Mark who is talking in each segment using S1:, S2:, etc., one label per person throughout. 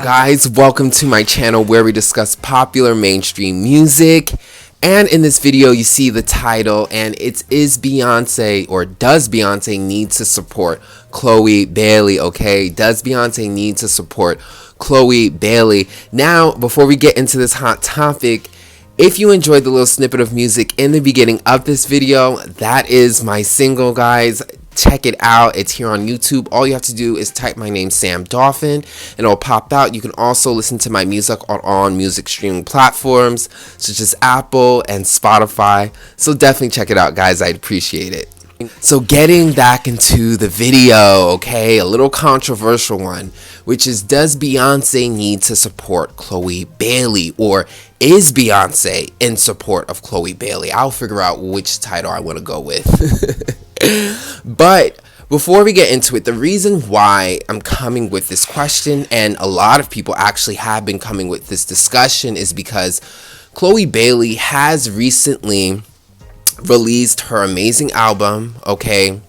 S1: guys, welcome to my channel where we discuss popular mainstream music. And in this video you see the title, and it is Beyonce, or does Beyonce need to support Chloe Bailey? Okay, does Beyonce need to support Chloe Bailey? Now, before we get into this hot topic, if you enjoyed the little snippet of music in the beginning of this video, that is my single, guys. Check it out. It's here on YouTube. All you have to do is type my name, Sam Dolphin, and it'll pop out. You can also listen to my music on all music streaming platforms such as Apple and Spotify. So definitely check it out, guys. I'd appreciate it. So getting back into the video, okay, a little controversial one, which is, does Beyonce need to support Chloe Bailey, or is Beyonce in support of Chloe Bailey? I'll figure out which title I want to go with. But before we get into it, the reason why I'm coming with this question, and a lot of people actually have been coming with this discussion, is because Chloe Bailey has recently released her amazing album, okay,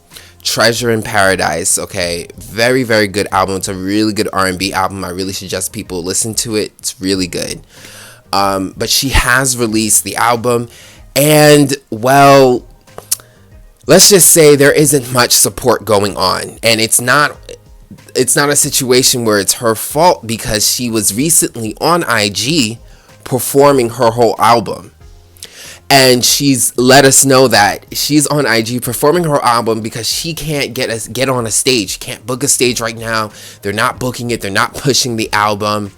S1: Treasure in Paradise, okay, very, very good album. It's a really good R&B album. I really suggest people listen to it. It's really good. But she has released the album, and, well, let's just say there isn't much support going on, and it's not a situation where it's her fault, because she was recently on IG performing her whole album. And she's let us know that she's on IG performing her album because she can't get on a stage. She can't book a stage right now. They're not booking it. They're not pushing the album.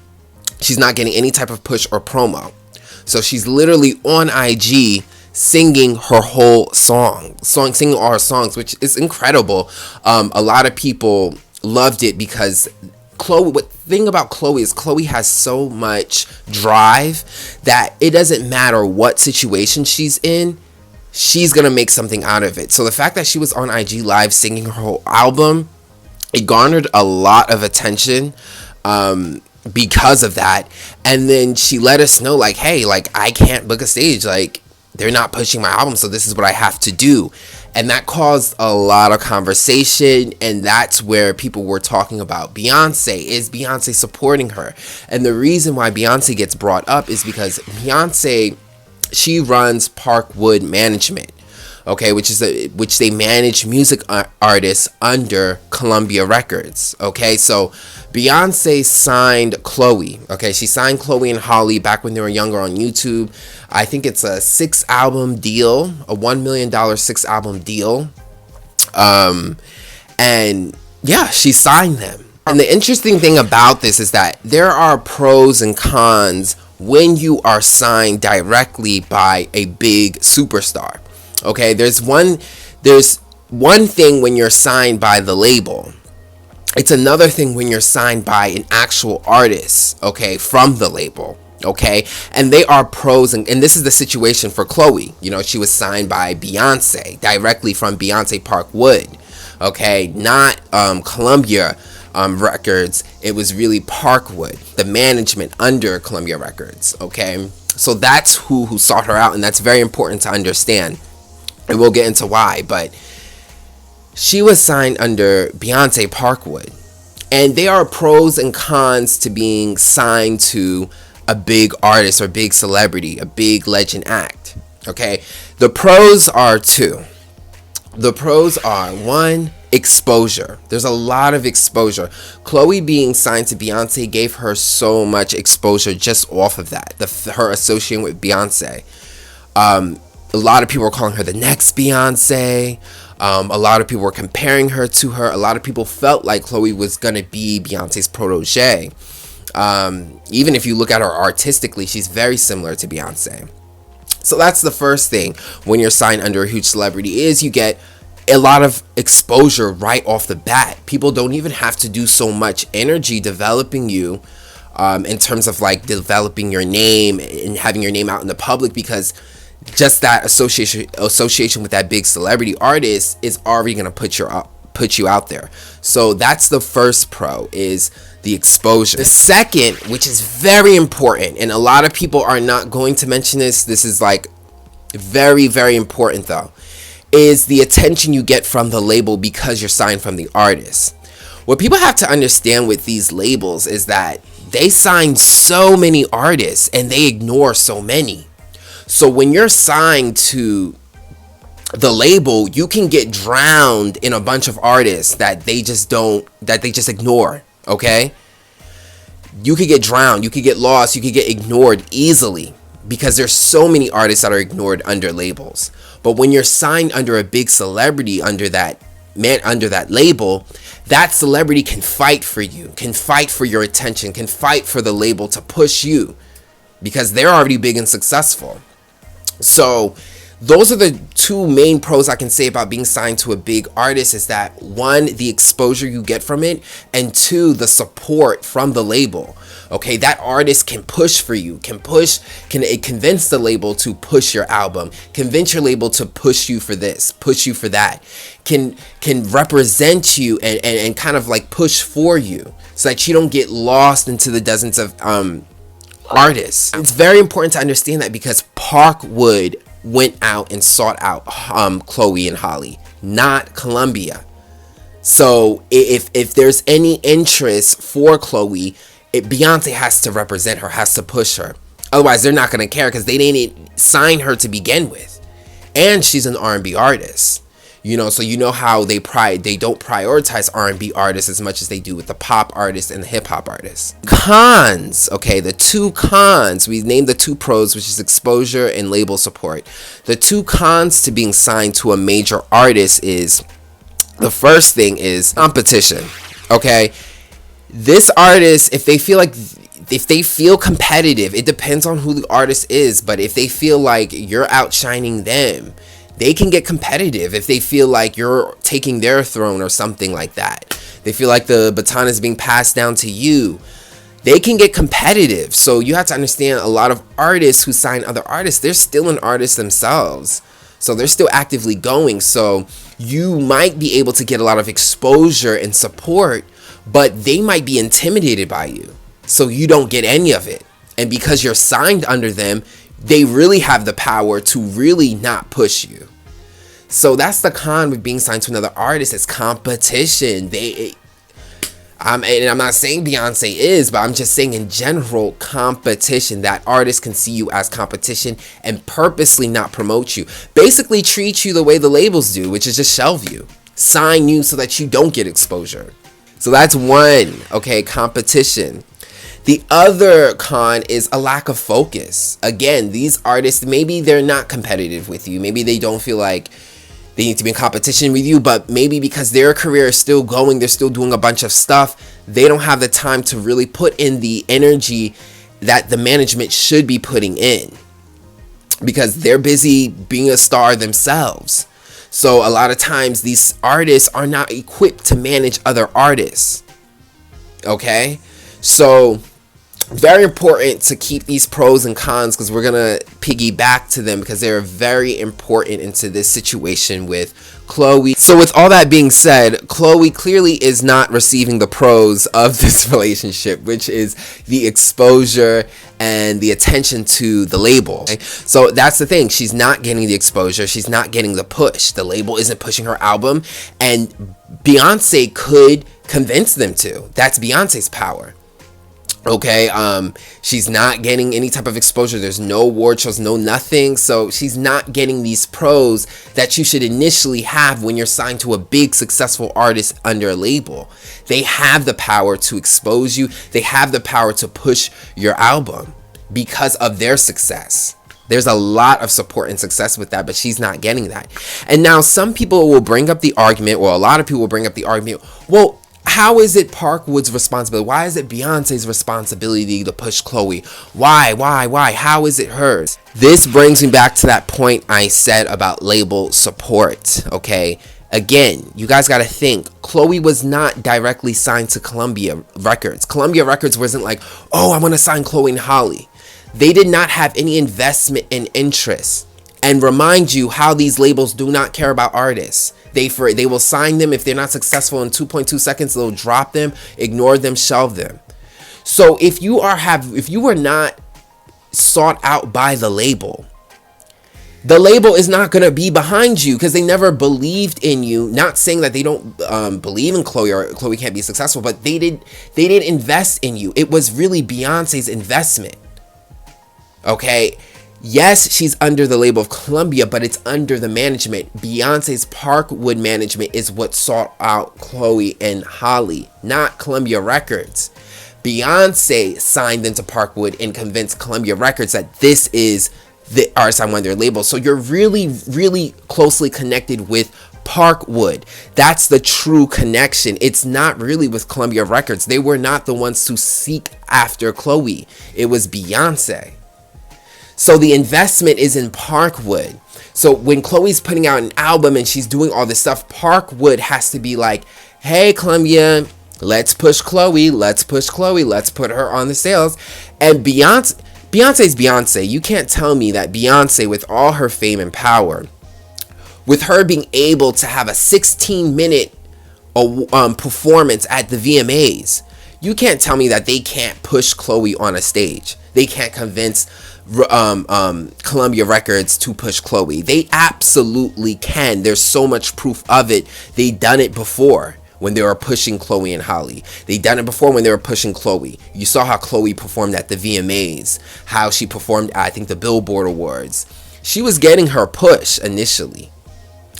S1: She's not getting any type of push or promo. So she's literally on IG singing her whole singing all her songs, which is incredible. A lot of people loved it because the thing about Chloe is Chloe has so much drive that it doesn't matter what situation she's in, she's gonna make something out of it. So the fact that she was on IG Live singing her whole album, it garnered a lot of attention because of that. And then she let us know, like, hey, like, I can't book a stage, like, they're not pushing my album, so this is what I have to do. And that caused a lot of conversation, and that's where people were talking about Beyonce. Is Beyonce supporting her? And the reason why Beyonce gets brought up is because Beyonce, she runs Parkwood Management, okay, which they manage music artists under Columbia Records, okay? So Beyonce signed Chloe, okay? She signed Chloe and Holly back when they were younger on YouTube. I think it's a 6-album deal, a $1 million 6-album deal. And yeah, she signed them. And the interesting thing about this is that there are pros and cons when you are signed directly by a big superstar. Okay, there's one thing when you're signed by the label. It's another thing when you're signed by an actual artist, okay, from the label, okay? And they are pros, and this is the situation for Chloe. You know, she was signed by Beyonce, directly from Beyonce Parkwood, okay? Not Columbia Records. It was really Parkwood, the management under Columbia Records, okay? So that's who sought her out, and that's very important to understand. And we'll get into why, but she was signed under Beyonce Parkwood. And there are pros and cons to being signed to a big artist or big celebrity, a big legend act. Okay? The pros are two. The pros are, one, exposure. There's a lot of exposure. Chloe being signed to Beyonce gave her so much exposure just off of that. Her association with Beyonce. A lot of people were calling her the next Beyonce. A lot of people were comparing her to her. A lot of people felt like Chloe was going to be Beyonce's protege. Even if you look at her artistically, she's very similar to Beyonce. So that's the first thing when you're signed under a huge celebrity, is you get a lot of exposure right off the bat. People don't even have to do so much energy developing you in terms of like developing your name and having your name out in the public, because just that association with that big celebrity artist is already going to put you out there. So that's the first pro, is the exposure. The second, which is very important, and a lot of people are not going to mention this is like very, very important though, is the attention you get from the label because you're signed from the artist. What people have to understand with these labels is that they sign so many artists and they ignore so many. So when you're signed to the label, you can get drowned in a bunch of artists that they just ignore, okay? You could get drowned, you could get lost, you could get ignored easily because there's so many artists that are ignored under labels. But when you're signed under a big celebrity under that label, that celebrity can fight for you, can fight for your attention, can fight for the label to push you because they're already big and successful. So those are the two main pros I can say about being signed to a big artist, is that one, the exposure you get from it, and two, the support from the label. Okay, that artist can push for you, can convince the label to push your album, convince your label to push you for this, push you for that, can represent you and kind of like push for you so that you don't get lost into the dozens of artists. It's very important to understand that because Parkwood went out and sought out Chloe and Halle, not Columbia. So if there's any interest for Chloe, Beyonce has to represent her, has to push her. Otherwise, they're not going to care because they didn't sign her to begin with. And she's an R&B artist. So you know how they don't prioritize R&B artists as much as they do with the pop artists and the hip hop artists. Cons, okay, the two cons, we named the two pros, which is exposure and label support. The two cons to being signed to a major artist is, the first thing is competition, okay? This artist, if they feel competitive, it depends on who the artist is, but if they feel like you're outshining them, they can get competitive. If they feel like you're taking their throne or something like that, they feel like the baton is being passed down to you, they can get competitive. So you have to understand, a lot of artists who sign other artists, they're still an artist themselves. So they're still actively going. So you might be able to get a lot of exposure and support, but they might be intimidated by you. So you don't get any of it. And because you're signed under them, they really have the power to really not push you. So that's the con with being signed to another artist. It's competition. And I'm not saying Beyonce is, but I'm just saying in general, competition. That artist can see you as competition and purposely not promote you. Basically treat you the way the labels do, which is just shelve you. Sign you so that you don't get exposure. So that's one, okay, competition. The other con is a lack of focus. Again, these artists, maybe they're not competitive with you. Maybe they don't feel like they need to be in competition with you, but maybe because their career is still going, they're still doing a bunch of stuff, they don't have the time to really put in the energy that the management should be putting in because they're busy being a star themselves. So a lot of times these artists are not equipped to manage other artists. Okay? So very important to keep these pros and cons because we're going to piggyback to them because they're very important into this situation with Chloe. So with all that being said, Chloe clearly is not receiving the pros of this relationship, which is the exposure and the attention to the label. Okay? So that's the thing. She's not getting the exposure. She's not getting the push. The label isn't pushing her album, and Beyonce could convince them to. That's Beyonce's power. Okay, she's not getting any type of exposure. There's no award shows, no nothing. So she's not getting these pros that you should initially have when you're signed to a big successful artist under a label. They have the power to expose you. They have the power to push your album because of their success. There's a lot of support and success with that, but she's not getting that. And now some people will bring up the argument, or a lot of people will bring up the argument, well, how is it Parkwood's responsibility? Why is it Beyonce's responsibility to push Chloe? Why? How is it hers? This brings me back to that point I said about label support, okay? Again, you guys got to think, Chloe was not directly signed to Columbia Records. Columbia Records wasn't like, oh, I want to sign Chloe and Halle. They did not have any investment and interest. And remind you how these labels do not care about artists. They will sign them. If they're not successful in 2.2 seconds, they'll drop them, ignore them, shelve them. So if you are not sought out by the label, the label is not going to be behind you because they never believed in you. Not saying that they don't believe in Chloe or Chloe can't be successful, but they didn't invest in you. It was really Beyonce's investment. Okay, yes, she's under the label of Columbia, but it's under the management. Beyonce's Parkwood management is what sought out Chloe and Halle, not Columbia Records. Beyonce signed into Parkwood and convinced Columbia Records that this is the artist on their label. So you're really, really closely connected with Parkwood. That's the true connection. It's not really with Columbia Records. They were not the ones to seek after Chloe. It was Beyonce. So the investment is in Parkwood. So when Chloe's putting out an album and she's doing all this stuff, Parkwood has to be like, hey, Columbia, let's push Chloe. Let's push Chloe. Let's put her on the sales. And Beyonce's Beyonce. You can't tell me that Beyonce, with all her fame and power, with her being able to have a 16-minute performance at the VMAs, you can't tell me that they can't push Chloe on a stage. They can't convince Columbia Records to push Chloe. They absolutely can. There's so much proof of it. They done it before. When they were pushing Chloe and Halle. They done it before when they were pushing Chloe. You saw how Chloe performed at the VMAs. How she performed at, I think, the Billboard Awards. She was getting her push initially.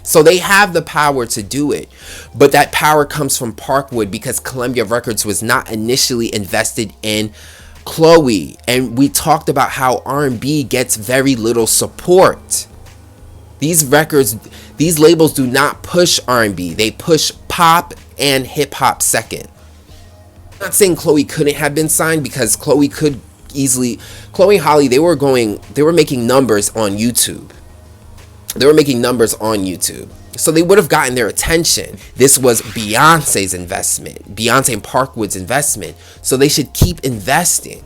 S1: So they have the power to do it. But that power comes from Parkwood because Columbia Records was not initially invested in Chloe. And we talked about how R&B gets very little support. These labels do not push R&B. They push pop and hip hop second. I'm not saying Chloe couldn't have been signed because Chloe could easily. Chloe and Halle, they were making numbers on YouTube. So they would have gotten their attention. This was Beyonce's investment. Beyonce and Parkwood's investment. So they should keep investing.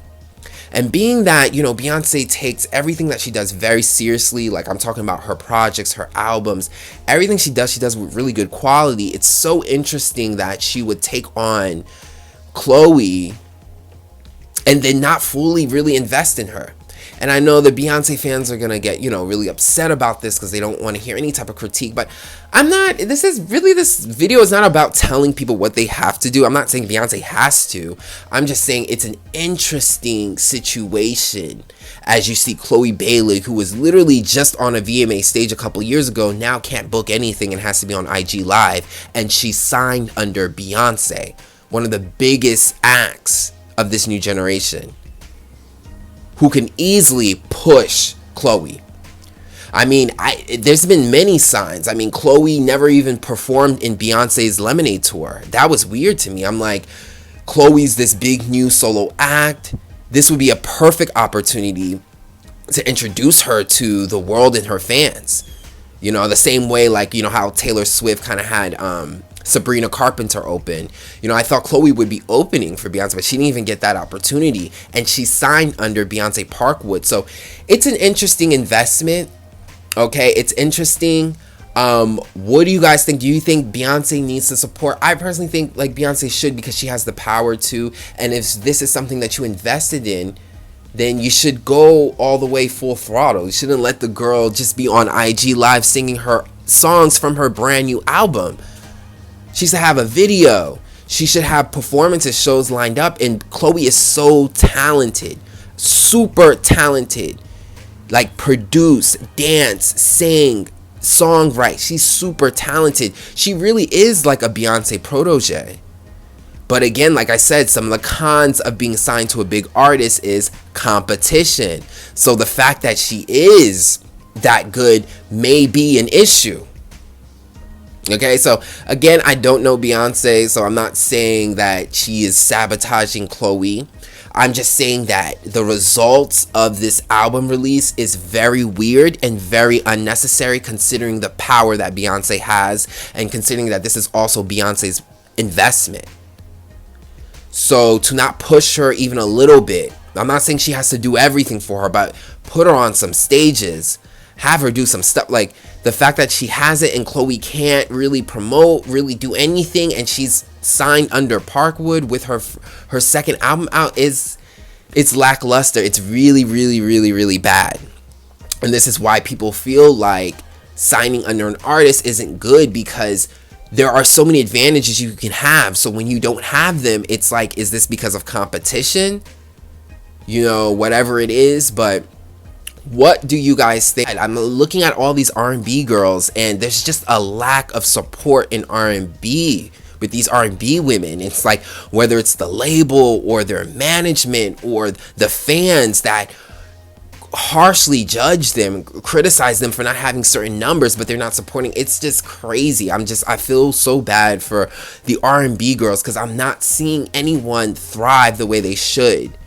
S1: And being that, Beyonce takes everything that she does very seriously, like I'm talking about her projects, her albums, everything she does with really good quality. It's so interesting that she would take on Chloe and then not fully really invest in her. And I know the Beyonce fans are going to get, really upset about this because they don't want to hear any type of critique. But this video is not about telling people what they have to do. I'm not saying Beyonce has to. I'm just saying it's an interesting situation. As you see Chloe Bailey, who was literally just on a VMA stage a couple years ago, now can't book anything and has to be on IG Live. And she's signed under Beyonce, one of the biggest acts of this new generation, who can easily push Chloe. I mean, there's been many signs. I mean, Chloe never even performed in Beyonce's Lemonade tour. That was weird to me. I'm like, Chloe's this big new solo act. This would be a perfect opportunity to introduce her to the world and her fans. The same way, like, how Taylor Swift kind of had Sabrina Carpenter open. I thought Chloe would be opening for Beyonce, but she didn't even get that opportunity. And she signed under Beyonce Parkwood. So it's an interesting investment. Okay, it's interesting. What do you guys think? Do you think Beyonce needs to support? I personally think like Beyonce should, because she has the power to. And if this is something that you invested in, then you should go all the way full throttle. You shouldn't let the girl just be on IG Live singing her songs from her brand new album. She should have a video. She should have performances, shows lined up. And Chloe is so talented, super talented. Like produce, dance, sing, songwrite. She's super talented. She really is like a Beyonce protege. But again, like I said, some of the cons of being signed to a big artist is competition. So the fact that she is that good may be an issue. Okay, so again, I don't know Beyonce, so I'm not saying that she is sabotaging Chloe. I'm just saying that the results of this album release is very weird and very unnecessary, considering the power that Beyonce has and considering that this is also Beyonce's investment. So to not push her even a little bit, I'm not saying she has to do everything for her, but put her on some stages, have her do some stuff. Like the fact that she has it and Chloe can't really promote, really do anything, and she's signed under Parkwood with her second album out, it's lackluster. It's really, really, really, really bad. And this is why people feel like signing under an artist isn't good, because there are so many advantages you can have. So when you don't have them, it's like, is this because of competition? You know, whatever it is. But what do you guys think? I'm looking at all these R&B girls, and there's just a lack of support in R&B with these R&B women. It's like, whether it's the label or their management or the fans that harshly judge them, criticize them for not having certain numbers, but they're not supporting. It's just crazy. I feel so bad for the R&B girls, because I'm not seeing anyone thrive the way they should.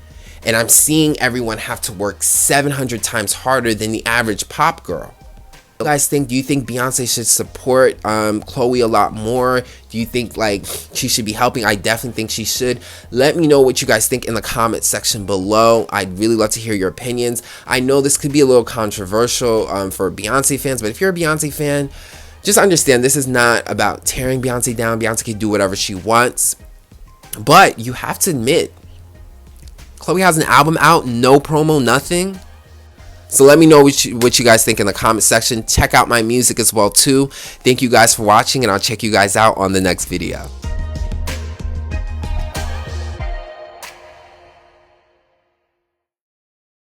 S1: And I'm seeing everyone have to work 700 times harder than the average pop girl. What do you guys think? Do you think Beyonce should support Chloe a lot more? Do you think like she should be helping? I definitely think she should. Let me know what you guys think in the comment section below. I'd really love to hear your opinions. I know this could be a little controversial for Beyonce fans, but if you're a Beyonce fan, just understand this is not about tearing Beyonce down. Beyonce can do whatever she wants, but you have to admit, Chloe has an album out, no promo, nothing. So let me know what you guys think in the comment section. Check out my music as well too. Thank you guys for watching, and I'll check you guys out on the next video.